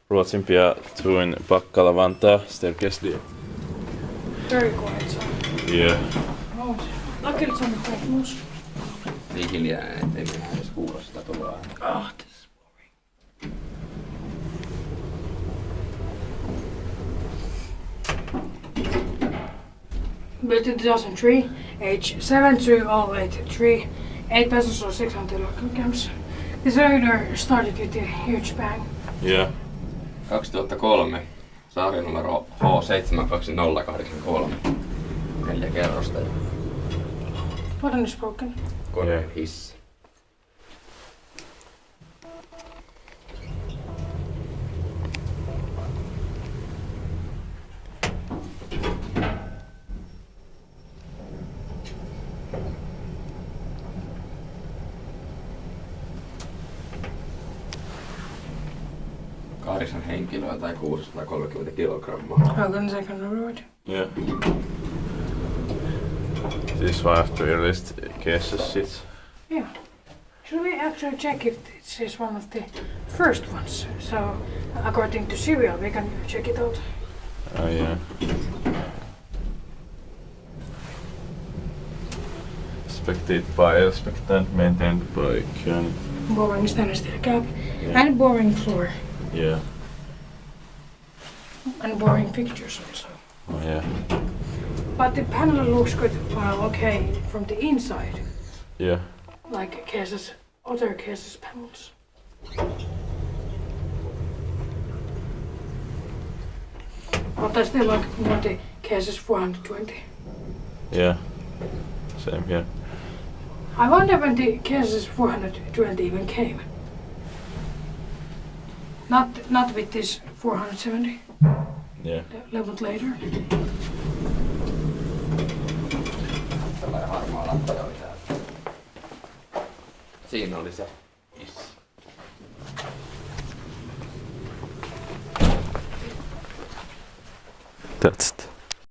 Ruotsinpiha twin Pakkala Vantaa staircase D. Very quiet song. Yeah. Oh, luckily it's on the quiet music. Niin hiljainen, ettei minä edes kuulla sitä tuloa. Oh, this is boring. Built in 2003, age 72083, 8 passengers, 600 kilograms. This owner started with a huge bang. Yeah. 2003, saarinumero H72083, 4 kerrosta ja What is broken? Koneen hissi. Kahdeksan henkilöä tai 630 kilogrammaa. How can I can road? Yeah. This is one of the earliest cases shit. Yeah. Should we actually check if this is one of the first ones? So, according to serial, we can check it out. Oh yeah. Expected, maintained by Kone. Boring stainless steel cap and boring floor Yeah. and boring pictures also. Oh yeah. But the panel looks good, okay, from the inside, Yeah. like cases, other cases panels. But I still like more the cases 420. Yeah. Same here. I wonder when the cases 420 even came. Not with this 470. Yeah. A little bit later. Tällainen harmaa lattia oli täällä. Siinä oli se hissi. That's it.